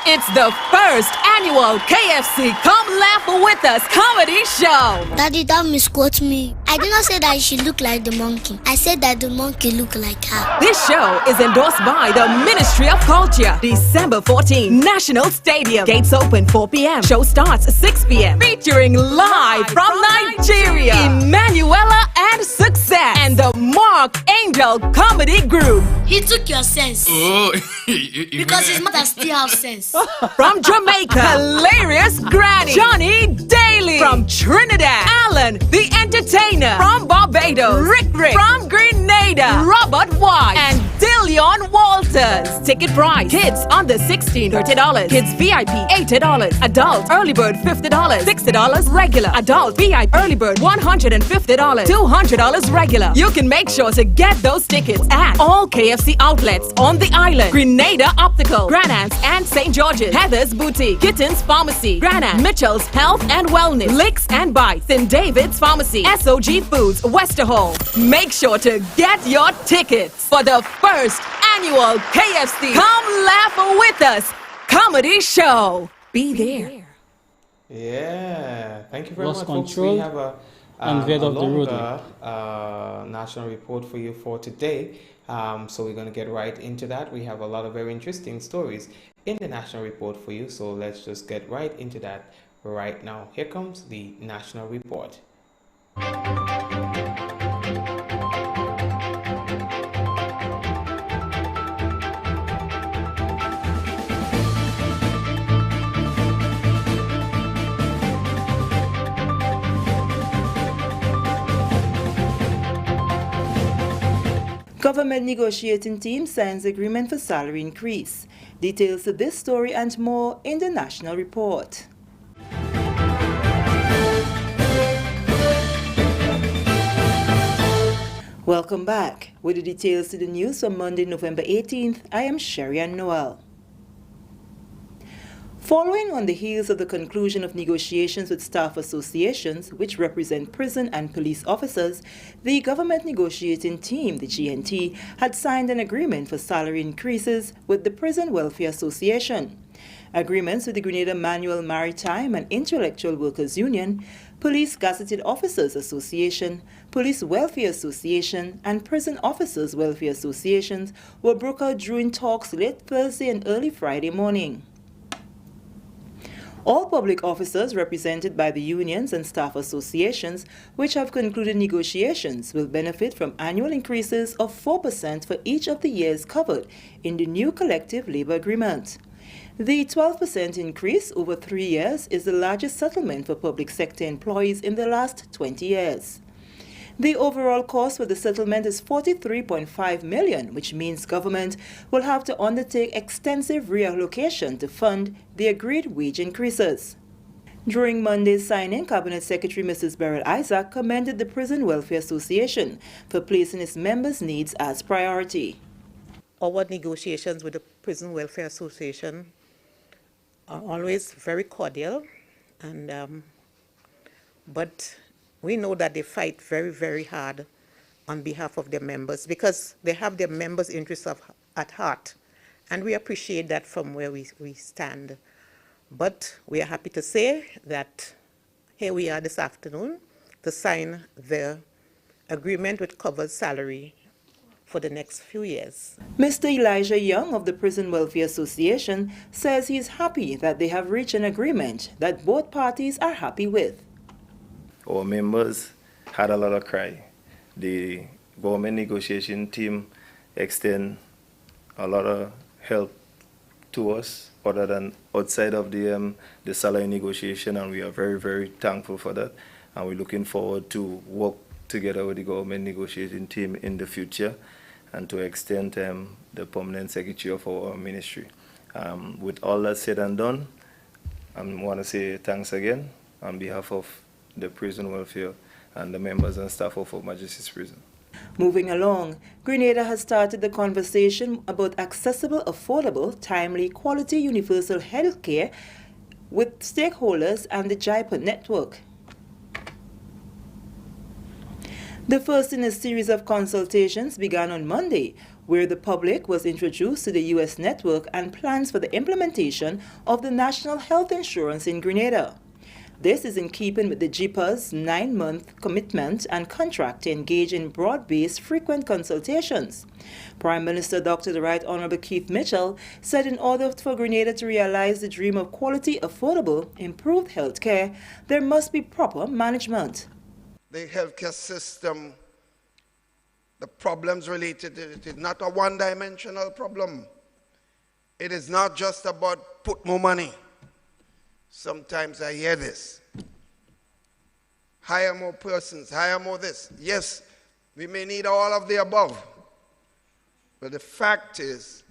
[SPEAKER 4] It's the first annual KFC Come Laugh With Us comedy show.
[SPEAKER 5] Daddy, don't misquote me. I did not say that she looked like the monkey. I said that the monkey looked like her.
[SPEAKER 4] This show is endorsed by the Ministry of Culture. December 14, National Stadium. Gates open 4 p.m. Show starts 6 p.m. Featuring live from Nigeria, Emanuela and Success, and the Mark Angel. Angel Comedy Group.
[SPEAKER 5] He took your sense.
[SPEAKER 6] Oh,
[SPEAKER 5] Because his mother still have sense.
[SPEAKER 4] From Jamaica, hilarious Granny Johnny Daly. From Trinidad, Alan the Entertainer. From Barbados, Rick from Grenada, Robert White and Dillion Walters. Ticket price: kids under 16, $30. Kids VIP, $80. Adult early bird, $50. $60 regular. Adult VIP early bird, $150. $200 regular. You can make sure to get those tickets at all KFC outlets on the island: Grenada Optical, Granance and St. George's, Heather's Boutique, Kitten's Pharmacy, Granance, Mitchell's Health and Wellness, Licks and Bites, St. David's Pharmacy, SOG Foods, Westerhall. Make sure to get your tickets for the first annual KFC Come Laugh With Us comedy show. Be there.
[SPEAKER 1] Yeah, thank you very
[SPEAKER 8] Lost
[SPEAKER 1] much, folks.
[SPEAKER 8] control
[SPEAKER 1] We have a
[SPEAKER 8] and veered off the road.
[SPEAKER 1] longer national report for you for today. So we're going to get right into that. We have a lot of very interesting stories in the national report for you. So let's just get right into that right now. Here comes the national report.
[SPEAKER 9] Government negotiating team signs agreement for salary increase. Details of this story and more in the national report. Welcome back. With the details to the news for Monday, November 18th, I am Sherry Ann Noel. Following on the heels of the conclusion of negotiations with staff associations, which represent prison and police officers, the government negotiating team, the GNT, had signed an agreement for salary increases with the Prison Welfare Association. Agreements with the Grenada Manual Maritime and Intellectual Workers Union, Police Gazetted Officers Association, Police Welfare Association, and Prison Officers Welfare Associations were brokered during talks late Thursday and early Friday morning. All public officers represented by the unions and staff associations which have concluded negotiations will benefit from annual increases of 4% for each of the years covered in the new collective labor agreement. The 12% increase over 3 years is the largest settlement for public sector employees in the last 20 years. The overall cost for the settlement is $43.5 million, which means government will have to undertake extensive reallocation to fund the agreed wage increases. During Monday's signing, Cabinet Secretary Mrs. Beryl Isaac commended the Prison Welfare Association for placing its members' needs as priority.
[SPEAKER 10] Our negotiations with the Prison Welfare Association are always very cordial, and but we know that they fight very, very hard on behalf of their members because they have their members' interests at heart. And we appreciate that from where we stand. But we are happy to say that here we are this afternoon to sign the agreement which covers salary for the next few years.
[SPEAKER 9] Mr. Elijah Young of the Prison Welfare Association says he is happy that they have reached an agreement that both parties are happy with.
[SPEAKER 11] Our members had a lot of cry. The government negotiation team extend a lot of help to us other than outside of the salary negotiation, and we are very, very thankful for that. And we're looking forward to work together with the government negotiating team in the future and to extend the permanent secretary of our ministry. With all that said and done, I want to say thanks again on behalf of the prison welfare and the members and staff of Her Majesty's Prison.
[SPEAKER 9] Moving along, Grenada has started the conversation about accessible, affordable, timely, quality universal health care with stakeholders and the JIPA network. The first in a series of consultations began on Monday, where the public was introduced to the U.S. network and plans for the implementation of the National Health Insurance in Grenada. This is in keeping with the JIPA's 9-month commitment and contract to engage in broad-based frequent consultations. Prime Minister Dr. the Right Honorable Keith Mitchell said in order for Grenada to realize the dream of quality, affordable, improved health care, there must be proper management.
[SPEAKER 12] The healthcare system the problems related to it is not a one-dimensional problem. It is not just about put more money. Sometimes I hear this. Hire more persons, hire more this. Yes, we may need all of the above. But the fact is,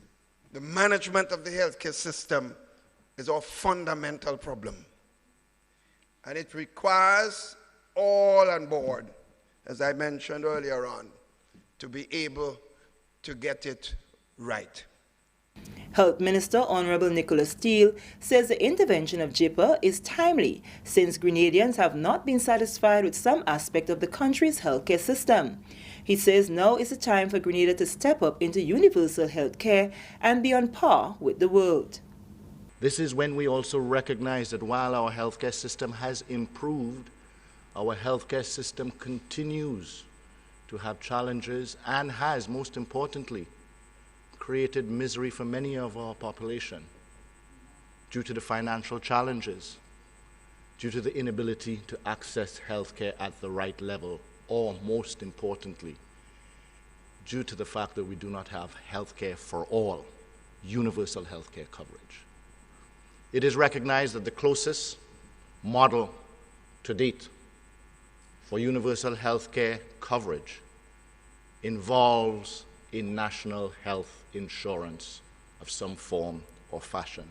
[SPEAKER 12] the management of the healthcare system is our fundamental problem. And it requires all on board, as I mentioned earlier on, to be able to get it right.
[SPEAKER 9] Health Minister Honorable Nicholas Steele says the intervention of JIPA is timely since Grenadians have not been satisfied with some aspect of the country's healthcare system. He says now is the time for Grenada to step up into universal health care and be on par with the world.
[SPEAKER 13] This is when we also recognize that while our healthcare system has improved, our healthcare system continues to have challenges and has, most importantly, created misery for many of our population due to the financial challenges, due to the inability to access healthcare at the right level, or most importantly, due to the fact that we do not have healthcare for all, universal healthcare coverage. It is recognized that the closest model to date for universal healthcare coverage involves a national health insurance of some form or fashion.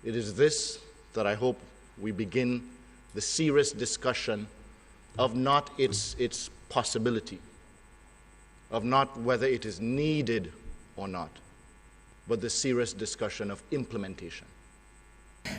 [SPEAKER 13] It is this that I hope we begin the serious discussion of not its possibility, of not whether it is needed or not, but the serious discussion of implementation.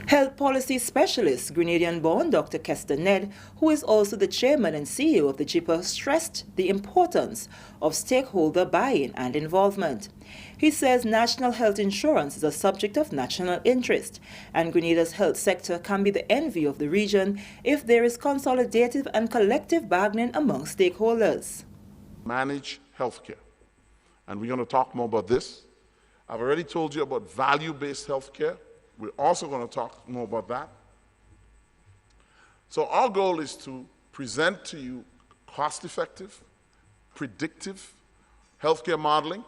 [SPEAKER 9] Health policy specialist, Grenadian-born Dr. Kester Ned, who is also the chairman and CEO of the JIPA, stressed the importance of stakeholder buy-in and involvement. He says national health insurance is a subject of national interest, and Grenada's health sector can be the envy of the region if there is consolidative and collective bargaining among stakeholders.
[SPEAKER 14] Manage healthcare, and we're going to talk more about this. I've already told you about value-based healthcare. We're also going to talk more about that. So our goal is to present to you cost-effective, predictive healthcare modeling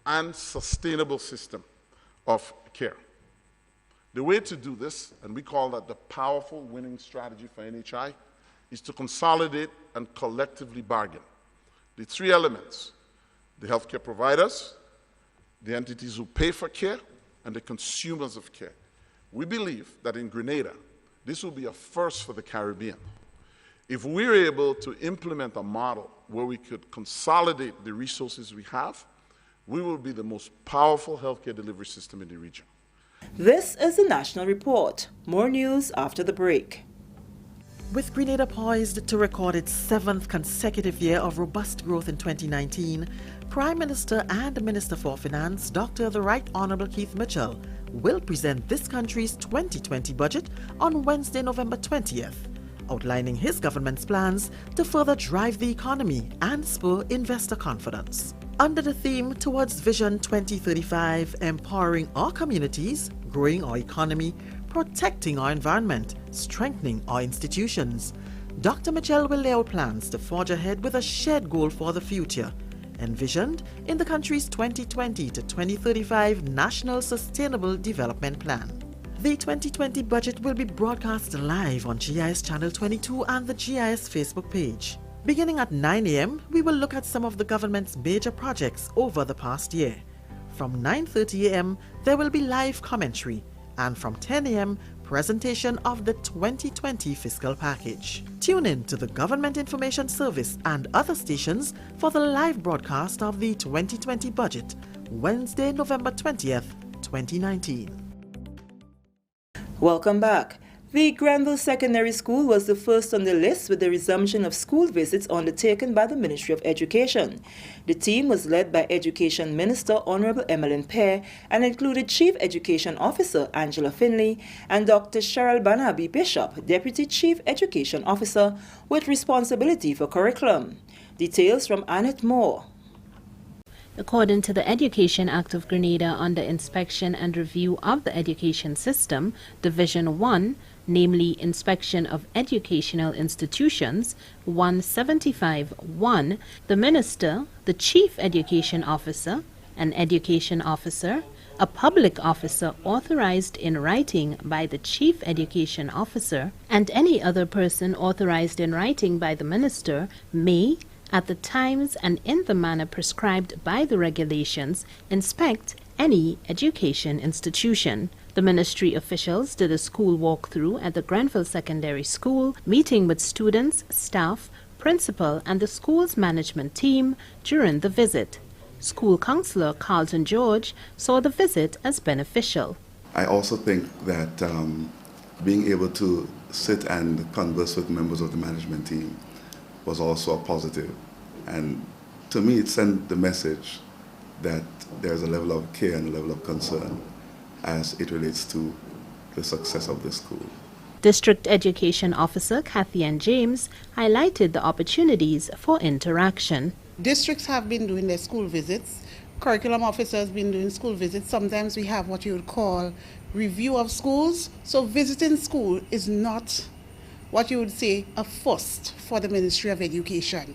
[SPEAKER 14] and sustainable system of care. The way to do this, and we call that the powerful winning strategy for NHI, is to consolidate and collectively bargain. The three elements: the healthcare providers, the entities who pay for care, and the consumers of care. We believe that in Grenada, this will be a first for the Caribbean. If we're able to implement a model where we could consolidate the resources we have, we will be the most powerful healthcare delivery system in the region.
[SPEAKER 9] This is the National Report. More news after the break.
[SPEAKER 15] With Grenada poised to record its 7th consecutive year of robust growth in 2019, Prime Minister and Minister for Finance, Dr. the Right Honourable Keith Mitchell, will present this country's 2020 budget on Wednesday, November 20th, outlining his government's plans to further drive the economy and spur investor confidence. Under the theme Towards Vision 2035, empowering our communities, growing our economy, protecting our environment, strengthening our institutions, Dr. Mitchell will lay out plans to forge ahead with a shared goal for the future, envisioned in the country's 2020 to 2035 National Sustainable Development Plan. The 2020 budget will be broadcast live on GIS Channel 22 and the GIS Facebook page. Beginning at 9 a.m., we will look at some of the government's major projects over the past year. From 9:30 a.m., there will be live commentary, and from 10 a.m., presentation of the 2020 fiscal package. Tune in to the Government Information Service and other stations for the live broadcast of the 2020 budget, Wednesday, November 20th, 2019.
[SPEAKER 9] Welcome back. The Granville Secondary School was the first on the list with the resumption of school visits undertaken by the Ministry of Education. The team was led by Education Minister Honorable Emmeline Pear and included Chief Education Officer Angela Finley and Dr. Cheryl Banabi Bishop, Deputy Chief Education Officer with responsibility for curriculum. Details from Annette Moore.
[SPEAKER 16] According to the Education Act of Grenada under Inspection and Review of the Education System, Division 1, namely Inspection of Educational Institutions 175-1, the Minister, the Chief Education Officer, an Education Officer, a public officer authorized in writing by the Chief Education Officer, and any other person authorized in writing by the Minister may, at the times and in the manner prescribed by the regulations, inspect any education institution. The ministry officials did a school walkthrough at the Grenville Secondary School, meeting with students, staff, principal, and the school's management team during the visit. School counselor Carlton George saw the visit as beneficial.
[SPEAKER 17] I also think that being able to sit and converse with members of the management team was also a positive. And to me, it sent the message that there's a level of care and a level of concern as it relates to the success of the school.
[SPEAKER 16] District Education Officer Kathy Ann James highlighted the opportunities for interaction.
[SPEAKER 18] Districts have been doing their school visits. Curriculum officers have been doing school visits. Sometimes we have what you would call review of schools. So visiting school is not what you would say a first for the Ministry of Education.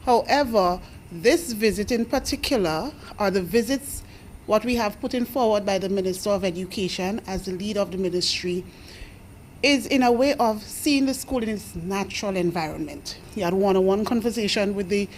[SPEAKER 18] However, this visit in particular, or the visits what we have put in forward by the Minister of Education as the lead of the ministry, is in a way of seeing the school in its natural environment. He had one-on-one conversation with the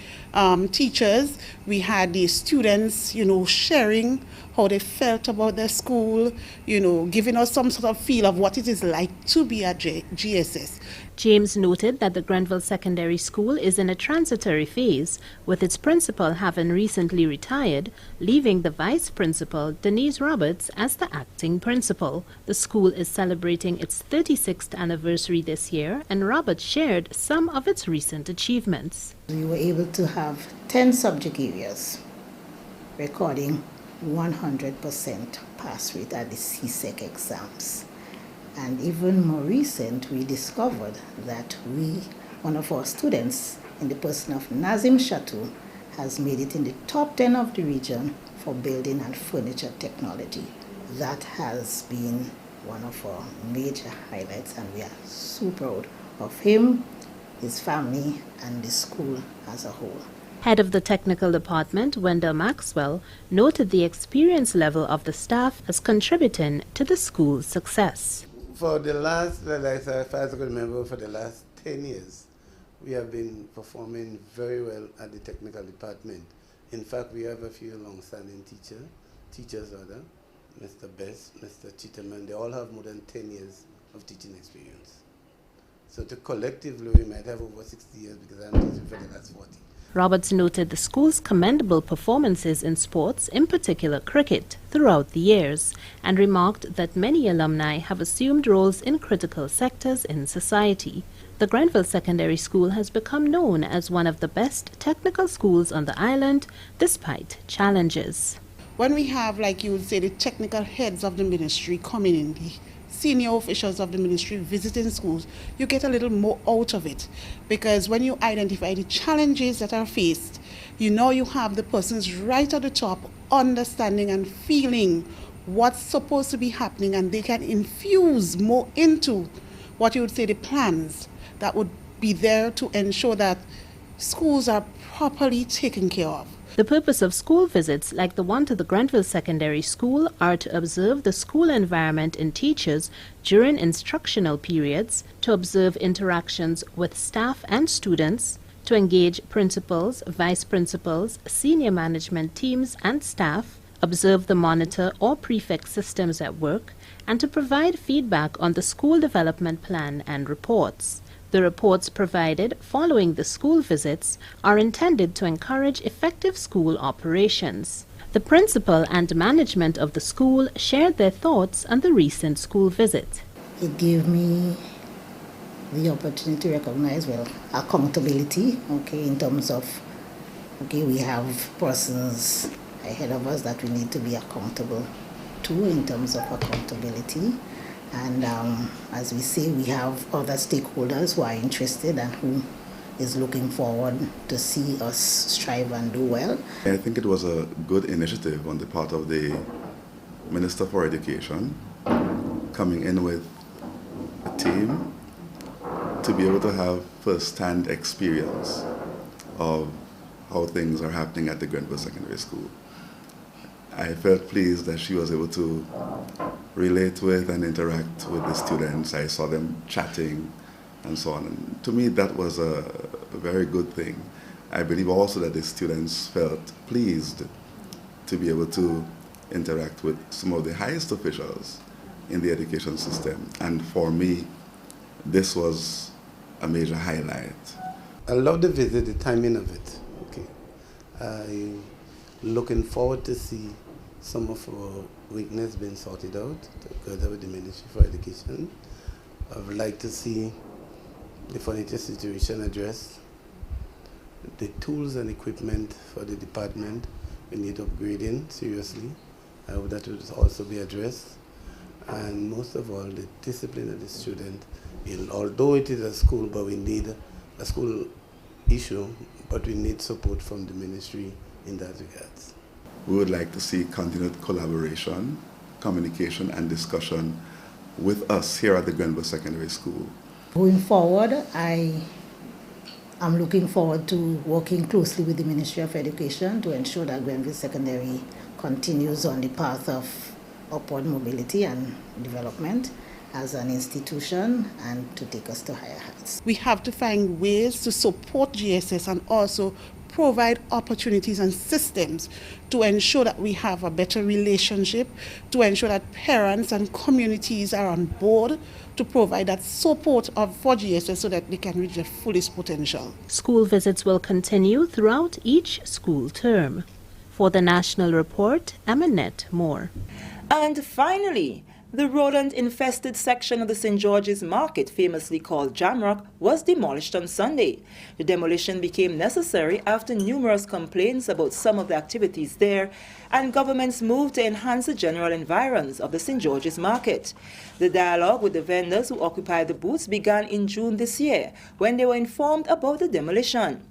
[SPEAKER 18] teachers. We had the students, sharing how they felt about their school, giving us some sort of feel of what it is like to be at GSS.
[SPEAKER 16] James noted that the Grenville Secondary School is in a transitory phase, with its principal having recently retired, leaving the vice principal, Denise Roberts, as the acting principal. The school is celebrating its 36th anniversary this year, and Roberts shared some of its recent achievements.
[SPEAKER 19] We were able to have 10 subject areas, recording 100% pass rate at the CSEC exams. And even more recent, we discovered that one of our students, in the person of Nazim Shatu, has made it in the top 10 of the region for building and furniture technology. That has been one of our major highlights, and we are so proud of him, his family, and the school as a whole.
[SPEAKER 16] Head of the technical department, Wendell Maxwell, noted the experience level of the staff as contributing to the school's success.
[SPEAKER 20] For the last, as far as I can remember, for the last 10 years, we have been performing very well at the technical department. In fact, we have a few long-standing teachers, Mr. Best, Mr. Chitterman. They all have more than 10 years of teaching experience. So collectively, we might have over 60 years because I'm teaching for the last 40.
[SPEAKER 16] Roberts noted the school's commendable performances in sports, in particular cricket, throughout the years, and remarked that many alumni have assumed roles in critical sectors in society. The Grenville Secondary School has become known as one of the best technical schools on the island, despite challenges.
[SPEAKER 18] When we have, like you would say, the technical heads of the ministry coming in, the senior officials of the ministry visiting schools, you get a little more out of it, because when you identify the challenges that are faced, you have the persons right at the top understanding and feeling what's supposed to be happening, and they can infuse more into what you would say the plans that would be there to ensure that schools are properly taken care of.
[SPEAKER 16] The purpose of school visits like the one to the Grenville Secondary School are to observe the school environment in teachers during instructional periods, to observe interactions with staff and students, to engage principals, vice principals, senior management teams and staff, observe the monitor or prefect systems at work, and to provide feedback on the school development plan and reports. The reports provided following the school visits are intended to encourage effective school operations. The principal and management of the school shared their thoughts on the recent school visit.
[SPEAKER 19] It gave me the opportunity to recognize, accountability, in terms of, we have persons ahead of us that we need to be accountable to in terms of accountability. And as we say, we have other stakeholders who are interested and who is looking forward to see us strive and do well.
[SPEAKER 17] I think it was a good initiative on the part of the Minister for Education, coming in with team to be able to have first-hand experience of how things are happening at the Grenville Secondary School. I felt pleased that she was able to relate with and interact with the students. I saw them chatting and so on. And to me, that was a very good thing. I believe also that the students felt pleased to be able to interact with some of the highest officials in the education system. And for me, this was a major highlight.
[SPEAKER 20] I love the visit, the timing of it. Okay, I'm looking forward to see some of our weakness being sorted out together with the Ministry for Education. I would like to see the furniture situation addressed, the tools and equipment for the department we need upgrading seriously. I hope that will also be addressed. And most of all, the discipline of the student. Although it is a school, but we need a school issue, but we need support from the ministry in that regard.
[SPEAKER 17] We would like to see continued collaboration, communication, and discussion with us here at the Grenville Secondary School.
[SPEAKER 19] Going forward, I am looking forward to working closely with the Ministry of Education to ensure that Grenville Secondary continues on the path of upward mobility and development as an institution and to take us to higher heights.
[SPEAKER 18] We have to find ways to support GSS and also provide opportunities and systems to ensure that we have a better relationship, to ensure that parents and communities are on board to provide that support for GSS so that they can reach their fullest potential.
[SPEAKER 16] School visits will continue throughout each school term. For the National Report, Eminette Moore.
[SPEAKER 9] And finally, the rodent-infested section of the St. George's Market, famously called Jamrock, was demolished on Sunday. The demolition became necessary after numerous complaints about some of the activities there and government's move to enhance the general environs of the St. George's Market. The dialogue with the vendors who occupied the booths began in June this year, when they were informed about the demolition.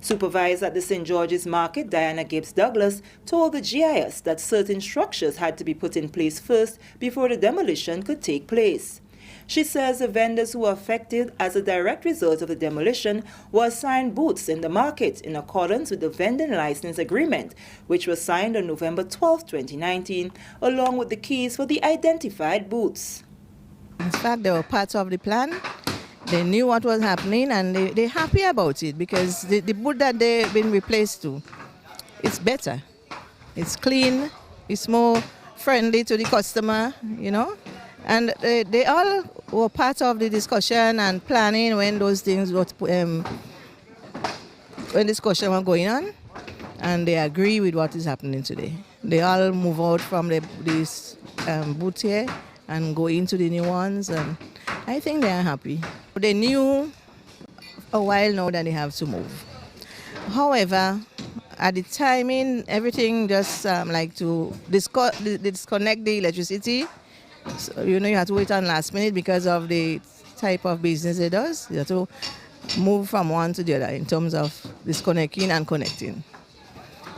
[SPEAKER 9] Supervisor at the St. George's Market, Diana Gibbs Douglas, told the GIS that certain structures had to be put in place first before the demolition could take place. She says the vendors who were affected as a direct result of the demolition were assigned booths in the market in accordance with the vending license agreement, which was signed on November 12, 2019, along with the keys for the identified booths.
[SPEAKER 21] In fact, they were part of the plan. They knew what was happening and they're happy about it because the booth that they've been replaced to, it's better. It's clean, it's more friendly to the customer, you know. And they all were part of the discussion and planning when those things were, when discussion was going on, and they agree with what is happening today. They all move out from this booth here and go into the new ones, and I think they are happy. They knew a while now that they have to move. However, at the timing, everything just like to disconnect the electricity. So, you know, you have to wait on last minute because of the type of business it does. You have to move from one to the other in terms of disconnecting and connecting.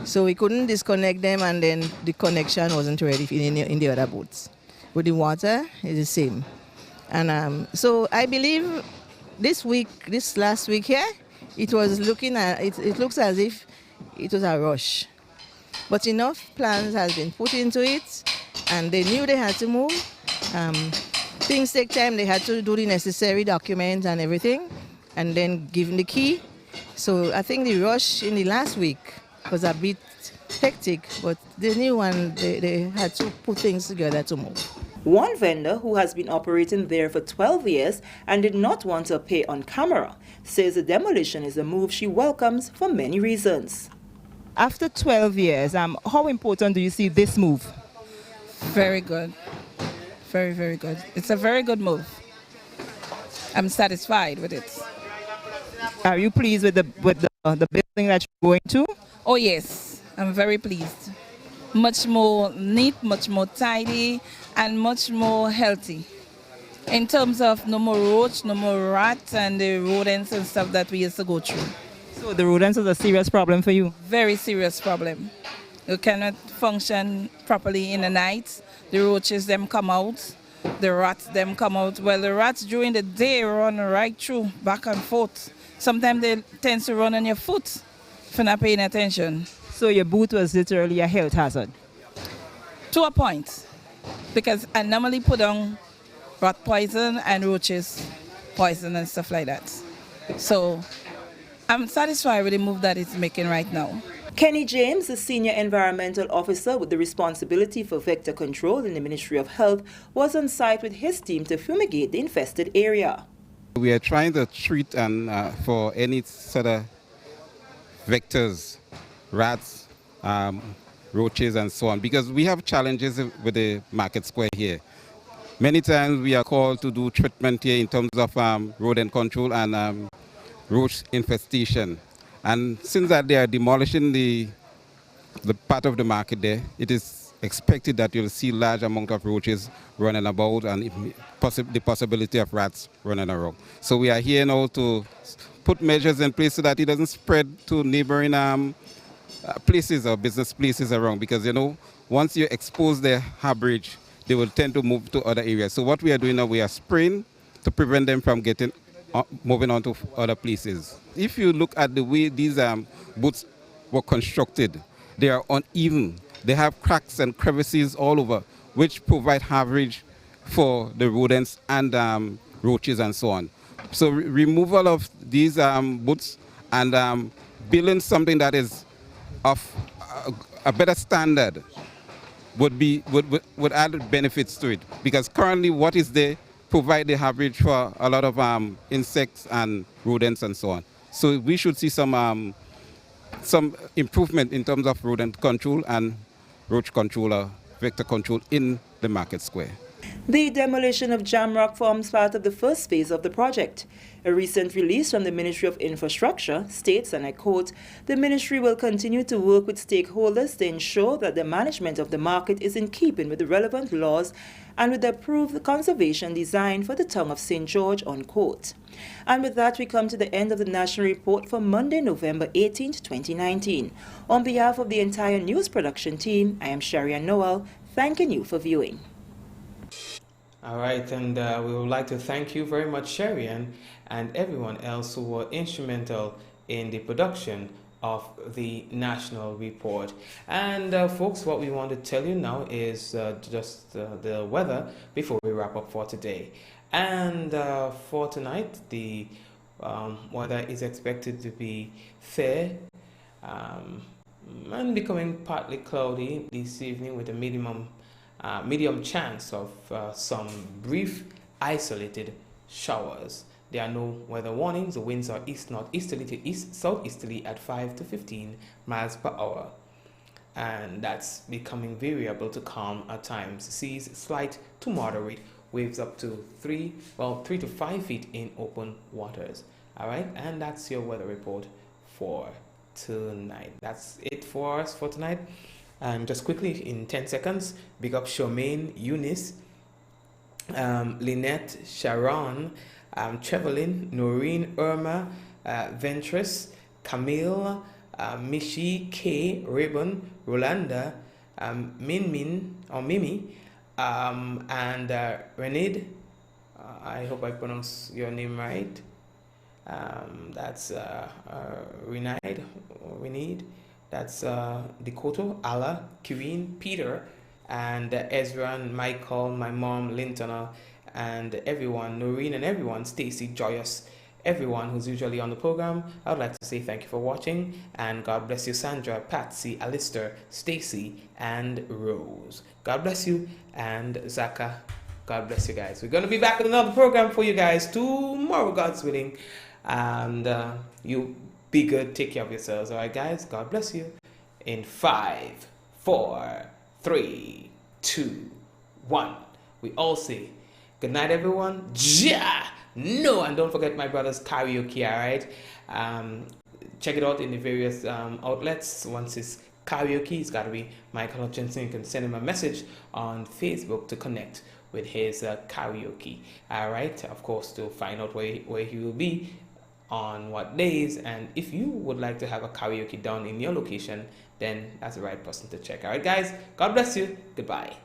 [SPEAKER 21] So we couldn't disconnect them and then the connection wasn't ready in the other booths. With the water, it's the same. And so I believe this last week here, it looks as if it was a rush. But enough plans has been put into it, and they knew they had to move. Things take time. They had to do the necessary documents and everything, and then give them the key. So I think the rush in the last week was a bit hectic, but they knew and they had to put things together to move.
[SPEAKER 9] One vendor who has been operating there for 12 years and did not want to appear on camera says the demolition is a move she welcomes for many reasons.
[SPEAKER 22] After 12 years, how important do you see this move?
[SPEAKER 23] Very good. Very, very good. It's a very good move. I'm satisfied with it.
[SPEAKER 22] Are you pleased with the building that you're going to?
[SPEAKER 23] Oh yes, I'm very pleased. Much more neat, much more tidy, and much more healthy. In terms of no more roach, no more rats, and the rodents and stuff that we used to go through.
[SPEAKER 22] So the rodents is a serious problem for you?
[SPEAKER 23] Very serious problem. You cannot function properly in the night. The roaches, them come out. the rats them come out. Well, the rats during the day run right through, back and forth. Sometimes they tend to run on your foot if you're not paying attention.
[SPEAKER 22] So your boot was literally a health hazard?
[SPEAKER 23] To a point, because I normally put on rat poison and roaches poison and stuff like that. So I'm satisfied with the move that it's making right now.
[SPEAKER 9] Kenny James, the Senior Environmental Officer with the responsibility for vector control in the Ministry of Health, was on site with his team to fumigate the infested area.
[SPEAKER 2] We are trying to treat and for any sort of vectors, rats, roaches and so on, because we have challenges with the market square here. Many times we are called to do treatment here in terms of rodent control and roach infestation. And since that they are demolishing the part of the market there, it is expected that you'll see large amount of roaches running about and the possibility of rats running around. So we are here now to put measures in place so that it doesn't spread to neighboring places or business places around, because once you expose their harborage, they will tend to move to other areas. So what we are doing now, we are spraying to prevent them from moving on to other places. If you look at the way these boots were constructed, they are uneven. They have cracks and crevices all over, which provide harborage for the rodents and roaches and so on. So removal of these boots and building something that is of a better standard would add benefits to it, because currently what is there provide the harborage for a lot of insects and rodents and so on. So we should see some improvement in terms of rodent control and roach control or vector control in the market square.
[SPEAKER 9] The demolition of Jamrock forms part of the first phase of the project. A recent release from the Ministry of Infrastructure states, and I quote, "The ministry will continue to work with stakeholders to ensure that the management of the market is in keeping with the relevant laws and with the approved conservation design for the tongue of St. George," unquote. And with that, we come to the end of the national report for Monday, November 18th, 2019. On behalf of the entire news production team, I am Sharian Noel, thanking you for viewing.
[SPEAKER 1] All right, and we would like to thank you very much, Sharian, and everyone else who were instrumental in the production of the national report. And folks, what we want to tell you now is just the weather before we wrap up for today. And for tonight, the weather is expected to be fair and becoming partly cloudy this evening with a medium chance of some brief isolated showers. There are no weather warnings. The winds are east-northeasterly to east-southeasterly at 5 to 15 miles per hour. And that's becoming variable to calm at times. Seas slight to moderate. Waves up to 3 to 5 feet in open waters. All right, and that's your weather report for tonight. That's it for us for tonight. Just quickly, in 10 seconds, big up Charmaine, Eunice, Lynette, Sharon, Trevelyn, Noreen, Irma, Ventress, Camille, Mishi, Kay, Ribbon, Rolanda, Mimi, and Renid. I hope I pronounce your name right. That's Renid. That's Dakota, Allah, Kirin, Peter, and Ezra, and Michael, my mom, Lintona, and everyone, Noreen and everyone, Stacy, Joyous, everyone who's usually on the program. I would like to say thank you for watching, and God bless you, Sandra, Patsy, Alistair, Stacy, and Rose. God bless you, and Zaka. God bless you guys. We're going to be back with another program for you guys tomorrow, God's willing. And you be good, take care of yourselves. All right, guys, God bless you. In 5, 4, 3, 2, 1, we all say good night, everyone. Ja! No, and don't forget my brother's karaoke, all right? Check it out in the various outlets. Once it's karaoke, it's got to be Mikey Hutchinson. You can send him a message on Facebook to connect with his karaoke, all right? Of course, to find out where he will be on what days, and if you would like to have a karaoke done in your location, then that's the right person to check. All right, guys, God bless you. Goodbye.